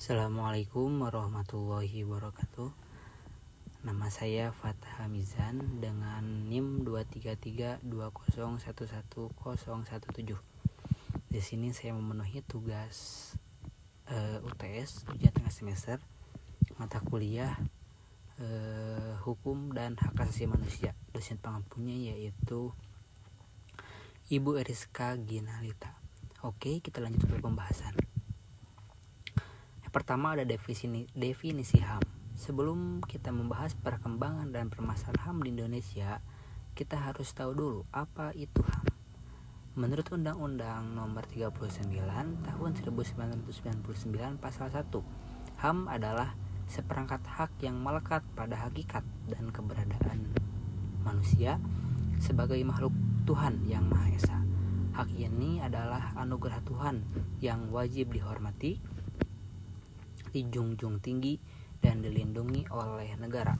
Assalamualaikum warahmatullahi wabarakatuh. Nama saya Fatah Hamizan dengan NIM 23320111017. Di sini saya memenuhi tugas UTS, ujian tengah semester, mata kuliah Hukum dan Hak Asasi Manusia. Dosen pengampunya yaitu Ibu Eriska Ginalita. Oke, kita lanjut ke pembahasan. Pertama ada definisi HAM. Sebelum kita membahas perkembangan dan permasalahan HAM di Indonesia, kita harus tahu dulu apa itu HAM. Menurut Undang-Undang Nomor 39 Tahun 1999 Pasal 1, HAM adalah seperangkat hak yang melekat pada hakikat dan keberadaan manusia sebagai makhluk Tuhan yang Maha Esa. Hak ini adalah anugerah Tuhan yang wajib dihormati, dijunjung tinggi, dan dilindungi oleh negara,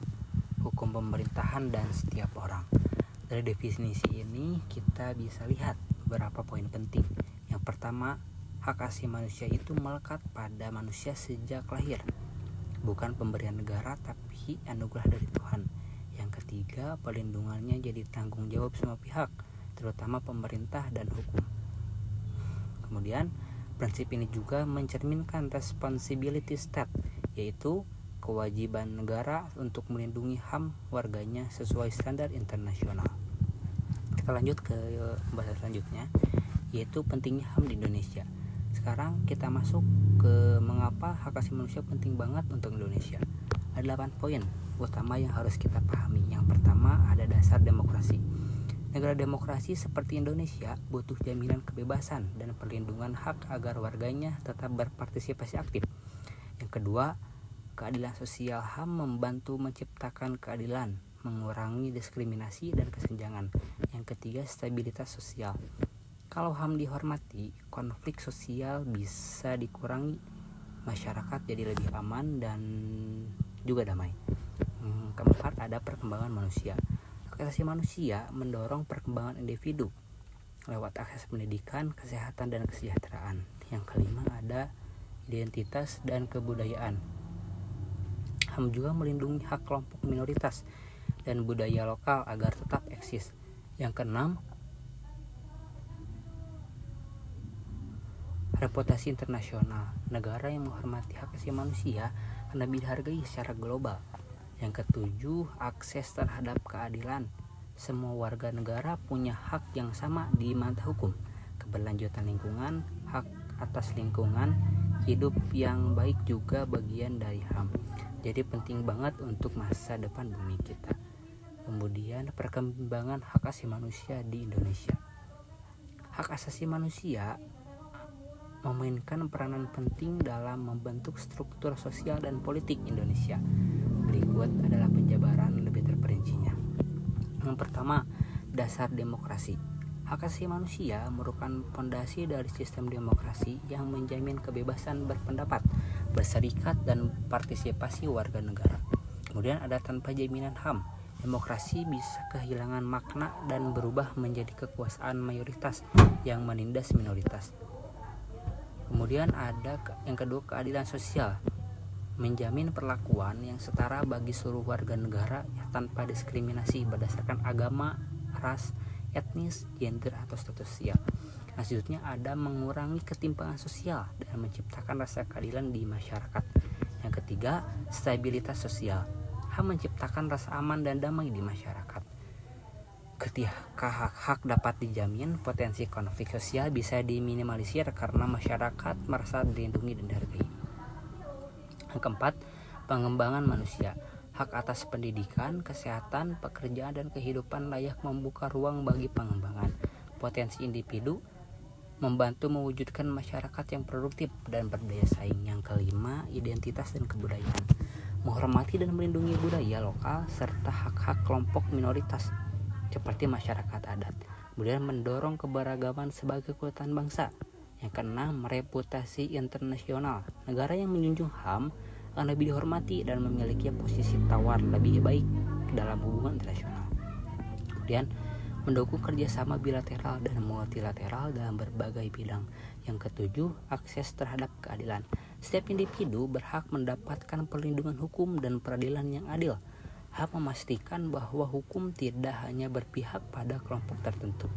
hukum pemerintahan, dan setiap orang. Dari definisi ini kita bisa lihat beberapa poin penting. Yang pertama, hak asasi manusia itu melekat pada manusia sejak lahir, bukan pemberian negara tapi anugerah dari Tuhan. Yang ketiga, perlindungannya jadi tanggung jawab semua pihak, terutama pemerintah dan hukum. Kemudian prinsip ini juga mencerminkan responsibility state, yaitu kewajiban negara untuk melindungi HAM warganya sesuai standar internasional. Kita lanjut ke pembahasan selanjutnya, yaitu pentingnya HAM di Indonesia. Sekarang kita masuk ke mengapa hak asasi manusia penting banget untuk Indonesia. Ada 8 poin utama yang harus kita pahami. Yang pertama ada dasar demokrasi. Negara demokrasi seperti Indonesia butuh jaminan kebebasan dan perlindungan hak agar warganya tetap berpartisipasi aktif. Yang kedua, keadilan sosial. HAM membantu menciptakan keadilan, mengurangi diskriminasi dan kesenjangan. Yang ketiga, stabilitas sosial. Kalau HAM dihormati, konflik sosial bisa dikurangi, masyarakat jadi lebih aman dan juga damai. Keempat, ada perkembangan manusia. Hak asasi manusia mendorong perkembangan individu lewat akses pendidikan, kesehatan, dan kesejahteraan. Yang kelima ada identitas dan kebudayaan. HAM juga melindungi hak kelompok minoritas dan budaya lokal agar tetap eksis. Yang keenam, reputasi internasional. Negara yang menghormati hak asasi manusia akan lebih dihargai secara global. Yang ketujuh, akses terhadap keadilan. Semua warga negara punya hak yang sama di mata hukum. Keberlanjutan lingkungan, hak atas lingkungan hidup yang baik juga bagian dari HAM. Jadi penting banget untuk masa depan bumi kita. Kemudian perkembangan hak asasi manusia di Indonesia. Hak asasi manusia memainkan peranan penting dalam membentuk struktur sosial dan politik Indonesia. Berikut adalah penjabaran lebih terperincinya. Yang pertama, dasar demokrasi. Hak asasi manusia merupakan fondasi dari sistem demokrasi yang menjamin kebebasan berpendapat, berserikat, dan partisipasi warga negara. Kemudian ada tanpa jaminan HAM, demokrasi bisa kehilangan makna dan berubah menjadi kekuasaan mayoritas yang menindas minoritas. Kemudian ada yang kedua, keadilan sosial. Menjamin perlakuan yang setara bagi seluruh warga negara tanpa diskriminasi berdasarkan agama, ras, etnis, gender, atau status sosial. Selanjutnya ada mengurangi ketimpangan sosial dan menciptakan rasa keadilan di masyarakat. Yang ketiga, stabilitas sosial. HAM menciptakan rasa aman dan damai di masyarakat. Ketika hak-hak dapat dijamin, potensi konflik sosial bisa diminimalisir karena masyarakat merasa dilindungi dan dihargai. Yang keempat, pengembangan manusia. Hak atas pendidikan, kesehatan, pekerjaan, dan kehidupan layak membuka ruang bagi pengembangan potensi individu, membantu mewujudkan masyarakat yang produktif dan berdaya saing. Yang kelima, identitas dan kebudayaan. Menghormati dan melindungi budaya lokal serta hak-hak kelompok minoritas seperti masyarakat adat. Kemudian mendorong keberagaman sebagai kekuatan bangsa. Yang keenam, reputasi internasional. Negara yang menjunjung HAM akan lebih dihormati dan memiliki posisi tawar lebih baik dalam hubungan internasional. Kemudian mendukung kerjasama bilateral dan multilateral dalam berbagai bidang. Yang ketujuh, akses terhadap keadilan. Setiap individu berhak mendapatkan perlindungan hukum dan peradilan yang adil. HAM memastikan bahwa hukum tidak hanya berpihak pada kelompok tertentu.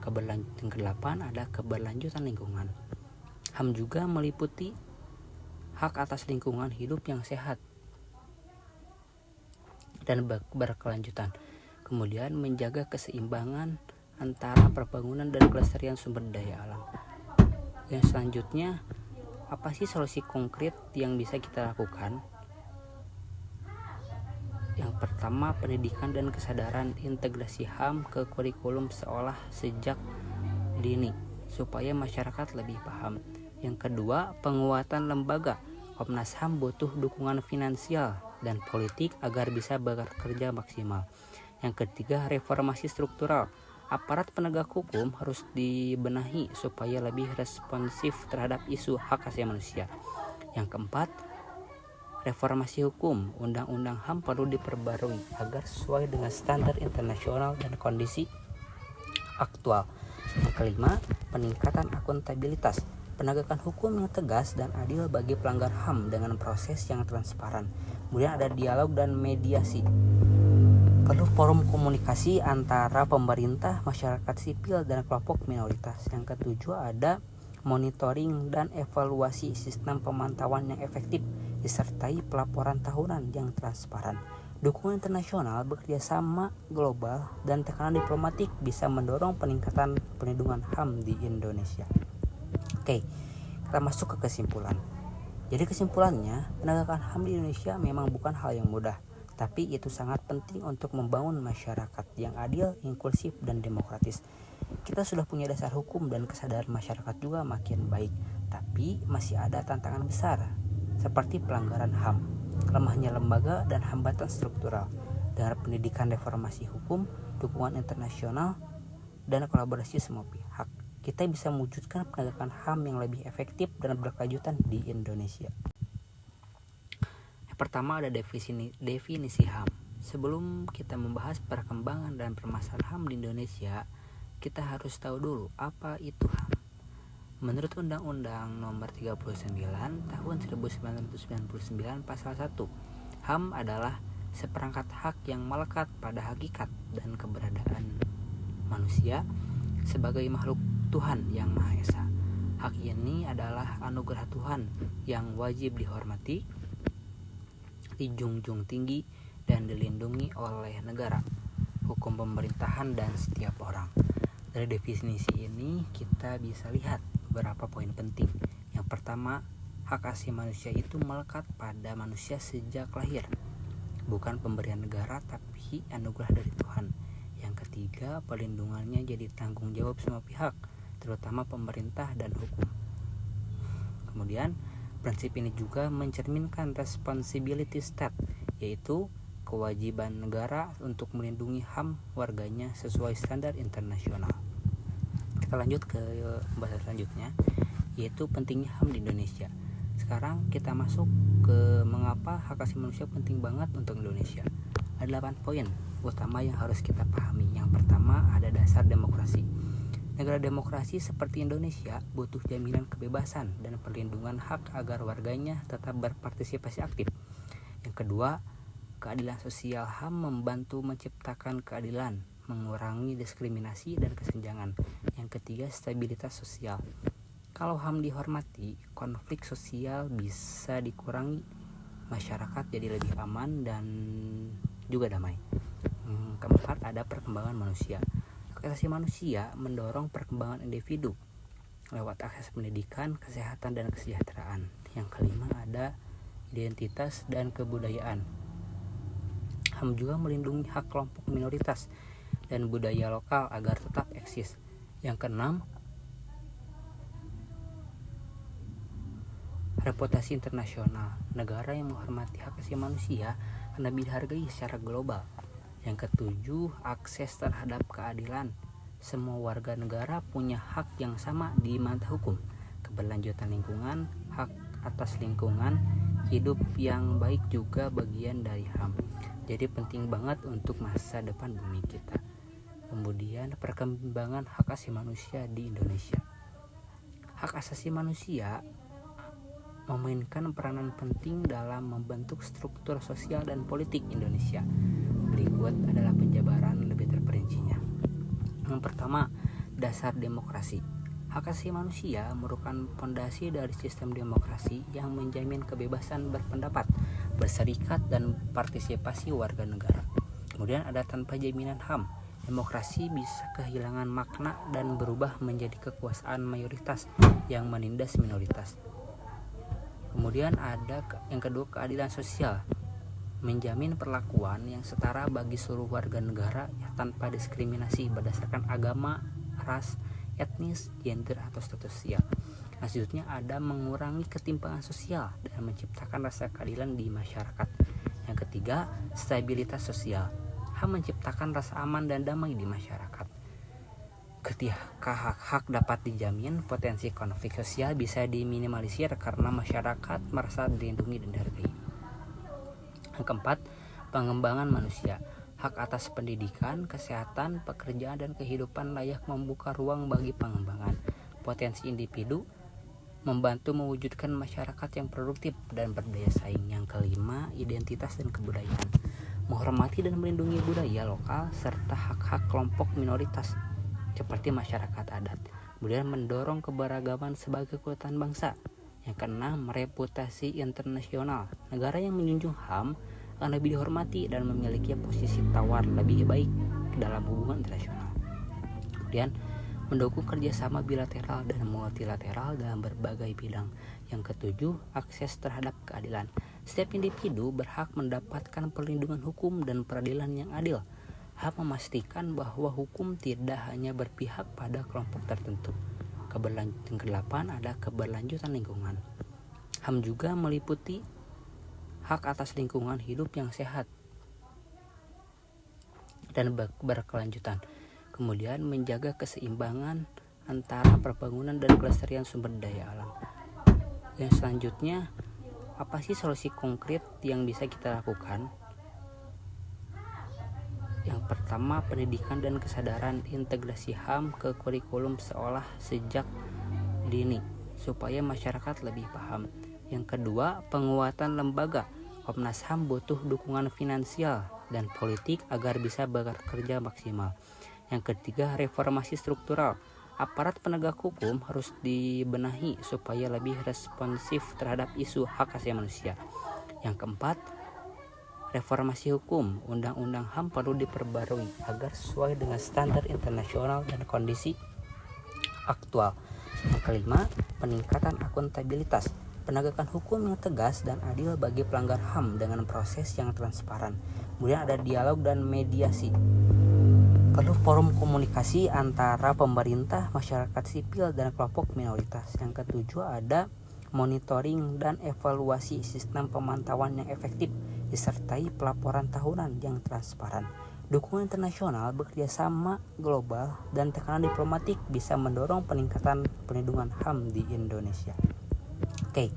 Yang kedelapan ada keberlanjutan lingkungan. HAM juga meliputi hak atas lingkungan hidup yang sehat dan berkelanjutan. Kemudian menjaga keseimbangan antara pembangunan dan kelestarian sumber daya alam. Yang selanjutnya, apa sih solusi konkret yang bisa kita lakukan? Yang pertama, pendidikan dan kesadaran, integrasi HAM ke kurikulum sekolah sejak dini supaya masyarakat lebih paham. Yang kedua, penguatan lembaga. Komnas HAM butuh dukungan finansial dan politik agar bisa bekerja maksimal. Yang ketiga, reformasi struktural. Aparat penegak hukum harus dibenahi supaya lebih responsif terhadap isu hak asasi manusia. Yang keempat, reformasi hukum. Undang-undang HAM perlu diperbarui agar sesuai dengan standar internasional dan kondisi aktual. Yang kelima, peningkatan akuntabilitas. Penegakan hukum yang tegas dan adil bagi pelanggar HAM dengan proses yang transparan. Kemudian ada dialog dan mediasi. Perlu forum komunikasi antara pemerintah, masyarakat sipil, dan kelompok minoritas. Yang ketujuh ada monitoring dan evaluasi sistem pemantauan yang efektif disertai pelaporan tahunan yang transparan. Dukungan internasional, bekerjasama global, dan tekanan diplomatik bisa mendorong peningkatan perlindungan HAM di Indonesia. Oke, kita masuk ke kesimpulan. Jadi kesimpulannya, penegakan HAM di Indonesia memang bukan hal yang mudah, tapi itu sangat penting untuk membangun masyarakat yang adil, inklusif, dan demokratis. Kita sudah punya dasar hukum dan kesadaran masyarakat juga makin baik, tapi masih ada tantangan besar seperti pelanggaran HAM, lemahnya lembaga, dan hambatan struktural. Dengan pendidikan reformasi hukum, dukungan internasional, dan kolaborasi semua pihak, kita bisa mewujudkan penegakan HAM yang lebih efektif dan berkelanjutan di Indonesia. Yang pertama ada definisi HAM. Sebelum kita membahas perkembangan dan permasalahan HAM di Indonesia, kita harus tahu dulu apa itu HAM. Menurut Undang-Undang Nomor 39 Tahun 1999 Pasal 1, HAM adalah seperangkat hak yang melekat pada hakikat dan keberadaan manusia sebagai makhluk Tuhan yang Maha Esa. Hak ini adalah anugerah Tuhan yang wajib dihormati, dijunjung tinggi, dan dilindungi oleh negara, hukum pemerintahan, dan setiap orang. Dari definisi ini kita bisa lihat beberapa poin penting. Yang pertama, hak asasi manusia itu melekat pada manusia sejak lahir, bukan pemberian negara tapi anugerah dari Tuhan. Yang ketiga, perlindungannya jadi tanggung jawab semua pihak, terutama pemerintah dan hukum. Kemudian, prinsip ini juga mencerminkan responsibility state, yaitu kewajiban negara untuk melindungi HAM warganya sesuai standar internasional. Kita lanjut ke pembahasan selanjutnya, yaitu pentingnya HAM di Indonesia. Sekarang kita masuk ke mengapa hak asasi manusia penting banget untuk Indonesia. Ada 8 poin utama yang harus kita pahami. Yang pertama ada dasar demokrasi. Negara demokrasi seperti Indonesia butuh jaminan kebebasan dan perlindungan hak agar warganya tetap berpartisipasi aktif. Yang kedua, keadilan sosial. HAM membantu menciptakan keadilan, mengurangi diskriminasi dan kesenjangan. Yang ketiga, stabilitas sosial. Kalau HAM dihormati, konflik sosial bisa dikurangi, masyarakat jadi lebih aman dan juga damai. Keempat, ada perkembangan manusia. Hak asasi manusia mendorong perkembangan individu lewat akses pendidikan, kesehatan, dan kesejahteraan. Yang kelima, ada identitas dan kebudayaan. HAM juga melindungi hak kelompok minoritas dan budaya lokal agar tetap eksis. Yang keenam, reputasi internasional. Negara yang menghormati hak asasi manusia akan lebih dihargai secara global. Yang ketujuh, akses terhadap keadilan. Semua warga negara punya hak yang sama di mata hukum. Keberlanjutan lingkungan, hak atas lingkungan hidup yang baik juga bagian dari HAM. Jadi penting banget untuk masa depan bumi kita. Kemudian perkembangan hak asasi manusia di Indonesia. Hak asasi manusia memainkan peranan penting dalam membentuk struktur sosial dan politik Indonesia. Berikut adalah penjabaran lebih terperincinya. Yang pertama, dasar demokrasi. Hak asasi manusia merupakan fondasi dari sistem demokrasi yang menjamin kebebasan berpendapat, berserikat, dan partisipasi warga negara. Kemudian ada tanpa jaminan HAM. Demokrasi bisa kehilangan makna dan berubah menjadi kekuasaan mayoritas yang menindas minoritas. Kemudian ada yang kedua, keadilan sosial, menjamin perlakuan yang setara bagi seluruh warga negara tanpa diskriminasi berdasarkan agama, ras, etnis, gender, atau status sosial. Selanjutnya ada mengurangi ketimpangan sosial dan menciptakan rasa keadilan di masyarakat. Yang ketiga, stabilitas sosial. HAM menciptakan rasa aman dan damai di masyarakat. Ketika hak-hak dapat dijamin, potensi konflik sosial bisa diminimalisir karena masyarakat merasa dilindungi dan dihargai. Yang keempat, pengembangan manusia. Hak atas pendidikan, kesehatan, pekerjaan, dan kehidupan layak membuka ruang bagi pengembangan potensi individu, membantu mewujudkan masyarakat yang produktif dan berdaya saing. Yang kelima, identitas dan kebudayaan. Menghormati dan melindungi budaya lokal serta hak-hak kelompok minoritas seperti masyarakat adat. Kemudian mendorong keberagaman sebagai kekuatan bangsa. Yang keenam, reputasi internasional. Negara yang menjunjung HAM akan lebih dihormati dan memiliki posisi tawar lebih baik dalam hubungan internasional. Kemudian mendukung kerjasama bilateral dan multilateral dalam berbagai bidang. Yang ketujuh, akses terhadap keadilan. Setiap individu berhak mendapatkan perlindungan hukum dan peradilan yang adil. HAM memastikan bahwa hukum tidak hanya berpihak pada kelompok tertentu. Yang kedelapan ada keberlanjutan lingkungan. HAM juga meliputi hak atas lingkungan hidup yang sehat dan berkelanjutan. Kemudian menjaga keseimbangan antara pembangunan dan kelestarian sumber daya alam. Yang selanjutnya, apa sih solusi konkret yang bisa kita lakukan? Yang pertama, pendidikan dan kesadaran, integrasi HAM ke kurikulum sekolah sejak dini supaya masyarakat lebih paham. Yang kedua, penguatan lembaga. Komnas HAM butuh dukungan finansial dan politik agar bisa bekerja maksimal. Yang ketiga, reformasi struktural. Aparat penegak hukum harus dibenahi supaya lebih responsif terhadap isu hak asasi manusia. Yang keempat, reformasi hukum. Undang-undang HAM perlu diperbarui agar sesuai dengan standar internasional dan kondisi aktual. Yang kelima, peningkatan akuntabilitas. Penegakan hukum yang tegas dan adil bagi pelanggar HAM dengan proses yang transparan. Kemudian ada dialog dan mediasi. Perlu forum komunikasi antara pemerintah, masyarakat sipil, dan kelompok minoritas. Yang ketujuh ada monitoring dan evaluasi sistem pemantauan yang efektif disertai pelaporan tahunan yang transparan. Dukungan internasional, bekerjasama global, dan tekanan diplomatik bisa mendorong peningkatan perlindungan HAM di Indonesia. Oke,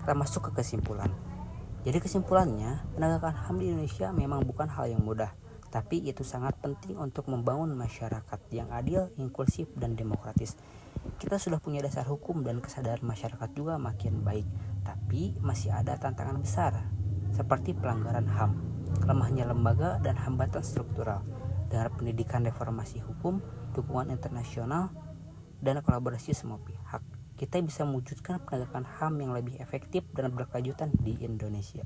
kita masuk ke kesimpulan. Jadi kesimpulannya, penegakan HAM di Indonesia memang bukan hal yang mudah, tapi itu sangat penting untuk membangun masyarakat yang adil, inklusif, dan demokratis. Kita sudah punya dasar hukum dan kesadaran masyarakat juga makin baik, tapi masih ada tantangan besar seperti pelanggaran HAM, lemahnya lembaga, dan hambatan struktural. Dengan pendidikan, reformasi hukum, dukungan internasional, dan kolaborasi semua pihak, kita bisa mewujudkan penegakan HAM yang lebih efektif dan berkelanjutan di Indonesia.